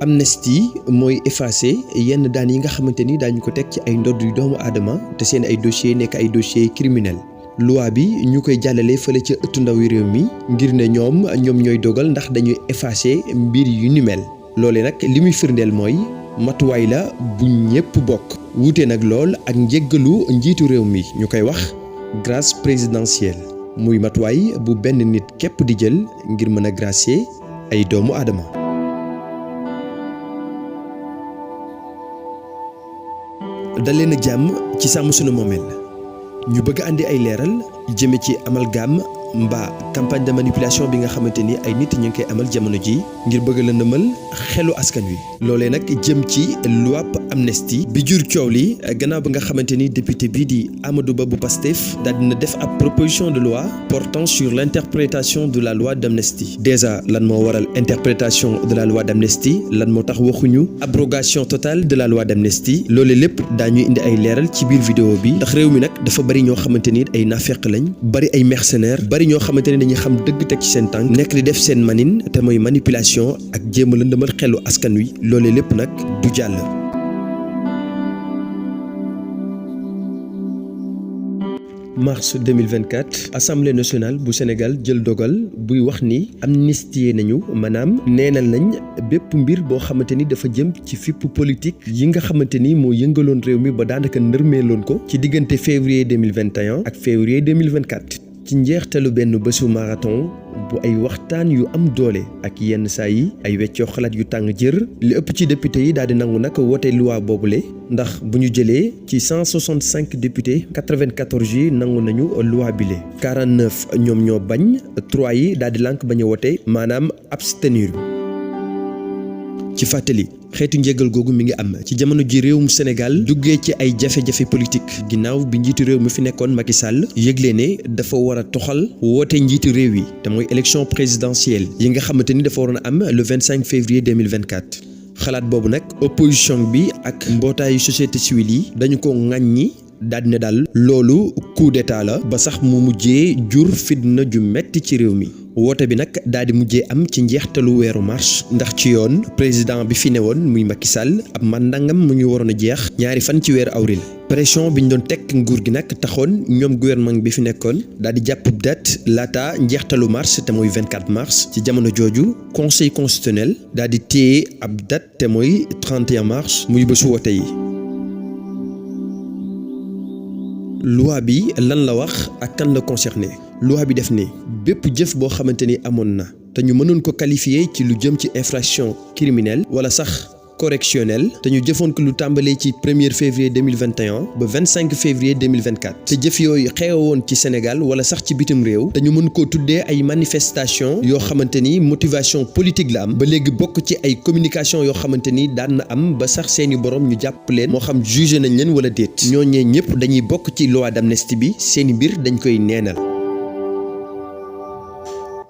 amnistie mooy effacer yenn daan yi nga xamante ni daañu ko teg ci ay ndodd yu doomu aadama te seen ay dossier nekk ay dossier criminel loi bi ñu koy jàllale fële ca ëttu ndawi réew mi ngir ne ñoom ñooy dogal ndax dañuy effacer mbir yu ni mel loole nag li muy firndeel mooy matuwaay la bu ñépp bokk wuute nag lool ak njéggalu njiitu réew mi ñu koy wax grâce présidentielle muy matuwaay bu benn nit képp di jël ngir mën a gracier ay doomu aadama. dal leen ak jàmm ci Sàmm Sunu Moomeel ñu bëgg andi ay leeral jëme ci amalgame mbaa campagne de manipulation bi nga xamante ni ay nit ñu ngi koy amal jamono ji ngir bëgg la nëmal xelu askan wi loolee nag jëm ci loi amnistie bi jur coow li gannaaw ba nga xamante ni député bii di Amadou Ba bu Pastef daal dina def ab proposition de loi portant sur l'interprétation de la loi d'amnistie déjà lan moo waral interprétation de la loi d'amnistie lan moo tax waxuñu abrogation totale de la loi d'amnistie loolee lépp daañuy indi ay leeral ci biir vidéo bi ndax réew mi nag dafa bari ñoo xamante ni ay naafeq lañ bari ay mercenaires bari ñoo xamante ne dañuy xam dëgg teg ci seen tànk nekk di def seen manin te mooy manipulation ak jéem a lëndëmal xelu askan wi loolee lépp nag du jàll. mars 2024 assemblée nationale bu Sénégal jël dogal buy wax ni amnistié nañu maanaam neenal nañ bépp mbir boo xamante ni dafa jëm ci fipp politique yi nga xamante ni moo yëngaloon réew mi ba daanaka nërmeeloon ko ci diggante février 2021 ak février 2024. ci njeextalu benn bésu marathon bu ay waxtaan yu am doole ak yenn saa yi ay weccoo xalaat yu tàng jër li ëpp ci député yi daal di nangu nag wote loi boobule ndax bu ñu jëlee ci 165 députés 94 yi nangu nañu loi bile 49 ñoom ñoo bañ 3 yi daal di lànk bañ a wote maanaam abstenir. ci fàttali xeetu njégal googu mi ngi am ci jamono ji réewum Sénégal duggee ci ay jafe-jafe politique ginnaaw bi njiitu réew mi fi nekkoon Macky Sall yëgle ne dafa war a toxal woote njiitu réew yi te mooy élection présidentielle yi nga xamante ni dafa waroon a am le 25 février 2024. xalaat boobu nag opposition bi ak mbootaayu société civile yi dañu ko ŋàññi daal ne daal loolu coup d'état la ba sax mu mujjee jur fitna ju metti ci réew mi. woote bi nag daal di mujjee am ci njeextalu weeru mars ndax ci yoon président bi fi newoon muy Macky Sall ab mandangam mu ñu waroon a jeex ñaari fan ci weeru avril. pression bi ñu doon teg nguur gi nag taxoon ñoom gouvernement bi fi nekkoon daal di jàpp date laata njeextalu mars te mooy 24 mars ci jamono jooju conseil constitutionnel daal di téye ab date te mooy 31 mars muy bésu woote yi. loi bi lan la wax ak kan la concerné loi bi def ne bépp jëf boo xamante ni amoon na te ñu mënoon ko qualifier ci lu jëm ci infraction criminelle wala sax correctionnelle te ñu jëfoon ko lu tàmbalee ci 1er février 2021 ba 25 février 2024 te jëf yooyu xewoon ci Sénégal wala sax ci bitim réew te ñu mën koo tuddee ay manifestation yoo xamante ni motivation politique la am ba léegi bokk ci ay communication yoo xamante ni daan na am ba sax seeni borom ñu jàpp leen moo xam jugé nañ leen wala déet ñooñee ñëpp dañuy bokk ci loi d'amnistie bi seeni mbir dañ koy neenal.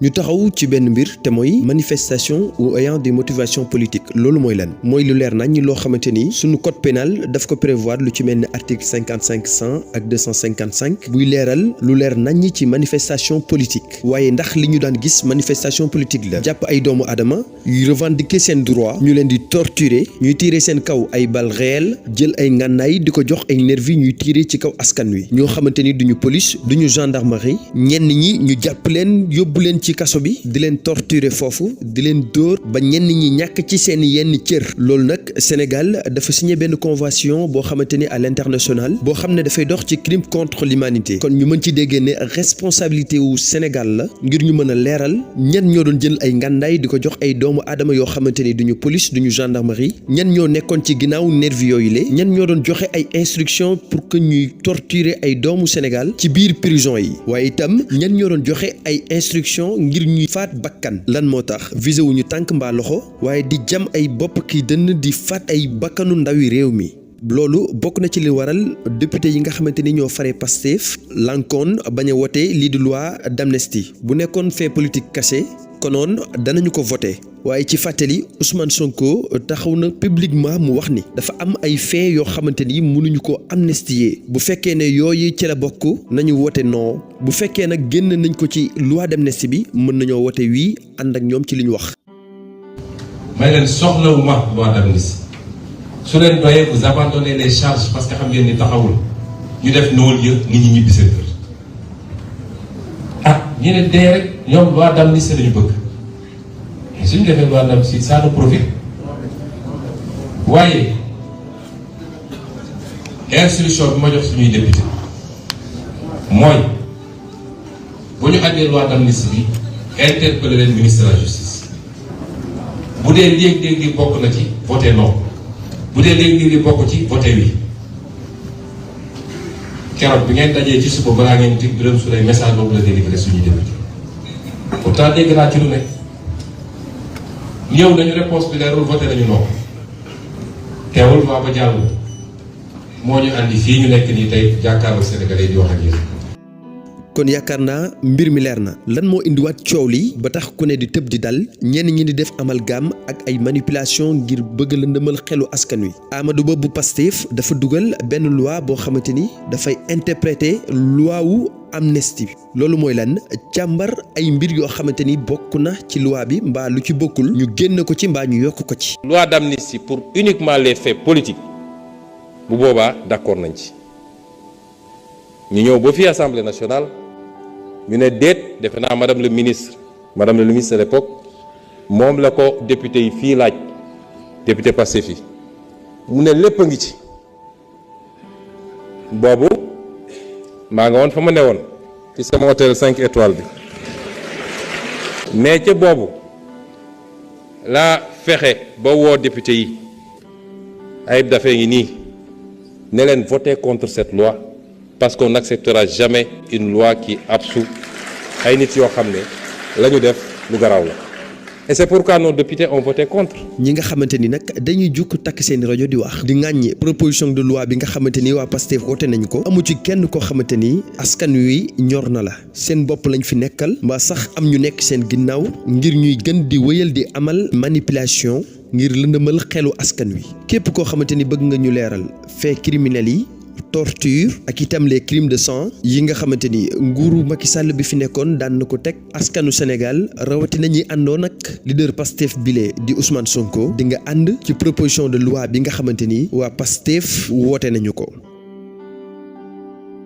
ñu taxaw ci benn mbir te mooy manifestation ou ayant des motivations politiques loolu mooy lan mooy lu leer nañ loo xamante ni suñu code pénal daf ko prévoir lu ci mel ni article 55 100 ak 255 buy leeral lu leer nañ ci manifestation politique waaye ndax li ñu daan gis manifestation politique la jàpp ay doomu aadama yuy revendiquer seen droit ñu leen di torturer ñuy tirer seen kaw ay balles réelles jël ay ngànnaay di ko jox ay nervi ñuy tirer ci kaw askan wi ñoo xamante ni duñu police duñu gendarmerie ñenn ñi ñu jàpp leen yóbbu leen ci kaso bi di leen torturer foofu di leen dóor ba ñenn ñi ñàkk ci seen yenn cër loolu nag Sénégal dafa signé benn convention boo xamante ni à l'international boo xam ne dafay dox ci crime contre l'humanité kon ñu mën ci déggee ne responsabilité wu Sénégal la ngir ñu mën a leeral ñan ñoo doon jël ay ngàndaay di ko jox ay doomu aadama yoo xamante ni duñu police duñu gendarmerie ñan ñoo nekkoon ci ginnaaw nervi yooyu le ñan ñoo doon joxe ay instructions pour que ñuy torturer ay doomu Sénégal ci biir prison yi waaye itam ñan ñoo doon joxe ay instructions ngir ñuy faat bakkan lan moo tax visé wu ñu tànk mbaa loxo waaye di jam ay bopp ki dënn di faat ay bakkanu ndawi réew mi loolu bokk na ci li waral député yi nga xamante ni ñoo fare Pastef lankoon bañ a wote lii di loi d'amnistie bu nekkoon fait politique caché konoon danañu ko voté waaye ci fàttali Ousmane Sonko taxaw na publiquement mu wax ni dafa am ay faits yoo xamante ni mënuñu ko amnistier bu fekkee ne yooyu ci la bokk nañu wote non bu fekkee nag génn nañ ko ci loi d'amnistie bi mën nañoo wote oui ànd ak ñoom ci li ñu wax. may leen soxlawuma loi d'amnistie su leen doyee vous abandonnez les charges parce que xam ngeen ni taxawul ñu def noolu yëpp nit ñi ñibbi seen kër ah ñu ne dee rek ñoom loi d'amnistie lañu bëgg mais suñu defee loi d'amnistie ça nous profite waaye instruction bi ma jox suñuy député mooy bu ñu àndee loi d'amnistie bi interpeller leen ministre de la justice bu dee léeg-léeg li bokk na ci voté non bu dee léeg-léeg li bokk ci voté oui keroog bi ngeen dajee ci suba balaa ngeen di Birame Souleye message boobu la délivré suñuy député pourtant dégg naa ci lu ne ñëw nañu réponse bi leerul voté nañu non teewul waa ba jàll moo ñu andi fii ñu nekk nii tey jàkkaarloo Sénégalais di wax ak yéen. kon yaakaar naa mbir mi leer na lan moo indiwaat coow li ba tax ku ne di tëb di dal ñenn ñi di def amalgame ak ay manipulation ngir bëgg la ndëmal xelu askan wi. Amadou Ba bu Pastef dafa dugal benn loi boo xamante ni dafay interpréter loi wu amnistie loolu mooy lan càmbar ay mbir yoo xamante ni bokk na ci loi bi mbaa lu ci bokkul ñu génn ko ci mbaa ñu yokk ko ci. loi d'amnistie pour uniquement les faits politiques bu boobaa d'accord nañ ci ñu ñëw ba fii Assemblée nationale. ñu ne déet defe naa madame le ministre de l'époque moom la ko député yi fii laaj député Pastef yi mu ne lépp a ngi ci boobu maa nga woon fa ma ne woon ci sama hôtel 5 étoiles bi mais ca boobu laa fexe ba woo député yi Ayib Daffé ngi nii ne leen voter contre cette loi parce qu'on n'acceptera jamais une loi qui absout ay nit yoo xam ne la ñu def lu garaaw la et c'est pourquoi nos députés ont voté contre. ñi nga xamante ni nag dañuy jukk takk seen rajo di wax di ŋàññi proposition de loi bi nga xamante ni waa Pastef wote nañ ko amu ci kenn koo xamante ni askan wi ñor na la seen bopp lañ fi nekkal mbaa sax am ñu nekk seen ginnaaw ngir ñuy gën di wéyal di amal manipulation ngir lëndëmal xelu askan wi képp koo xamante ni bëgg nga ñu leeral faits criminels yi. torture ak itam les crimes de sang yi nga xamante ni nguuru Macky Sall bi fi nekkoon daan na ko teg askanu Sénégal rawatina ñi àndoon ak leader Pastef bile di Ousmane Sonko di nga ànd ci proposition de loi bi nga xamante ni waa Pastef woote nañu ko.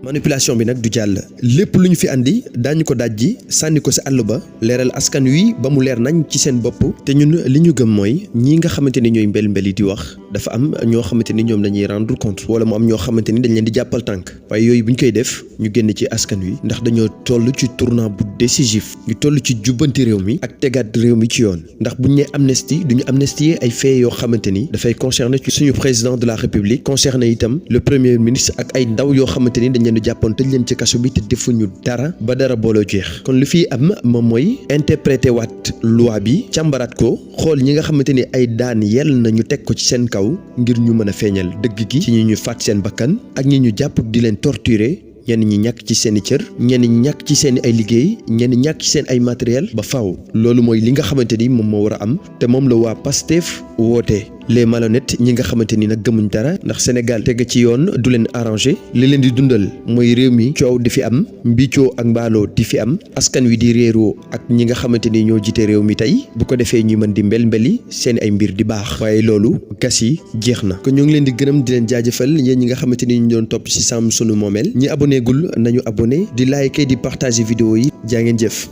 manipulation bi nag du jàll lépp lu ñu fi andi daañu ko dajji sànni ko si àll ba leeral askan wi ba mu leer nañ ci seen bopp te ñun li ñu gëm mooy ñii nga xamante ni ñooy mbel yi di wax dafa am ñoo xamante ni ñoom dañuy rendre compte wala mu am ñoo xamante ni dañ leen di jàppal tànk waaye yooyu bu ñu koy def ñu génn ci askan wi ndax dañoo toll ci tournant bu décisif ñu toll ci jubbanti réew mi ak tegaat réew mi ci yoon ndax buñ nee amnistie duñu amnistier ay faits yoo xamante ni dafay concerner ci suñu président de la république concerner itam le premier ministre ak ay ndaw yoo xamante ni dañ leen di jàppoon tëj leen ci kaso bi te defuñu dara ba dara booloo jeex kon lu fi am moom mooy interpréter waat loi bi càmbaraat ko xool ñi nga xamante ni ay daan yell na ñu teg ko ci seen kaw ngir ñu mën a feeñal dëgg gi ci ñi ñu faat seen bakkan ak ñi ñu jàpp di leen torturer ñenn ñi ñàkk ci seen i cër ñenn ñi ñàkk ci seen ay liggéey ñenn ñàkk ci seen ay matériel ba faaw loolu mooy li nga xamante ni moom moo war a am te moom la waa Pastef woote les malhonnêtes ñi nga xamante ni nag gëmuñ dara ndax Sénégal teg ci yoon du leen arrangé li leen di dundal mooy réew mi coow di fi am mbiicoo ak mbaaloo di fi am askan wi di réeroo ak ñi nga xamante ni ñoo jiite réew mi tey bu ko defee ñuy mën di mbeli seen ay mbir di baax waaye loolu gas yi jeex na kon ñoo ngi leen di gërëm di leen jaajëfal yéen ñi nga xamante ni ñu doon topp ci Sàmm Sunu Moomeel ñi abonné gul nañu abonné di liker di partager vidéo yi jaa ngeen jëf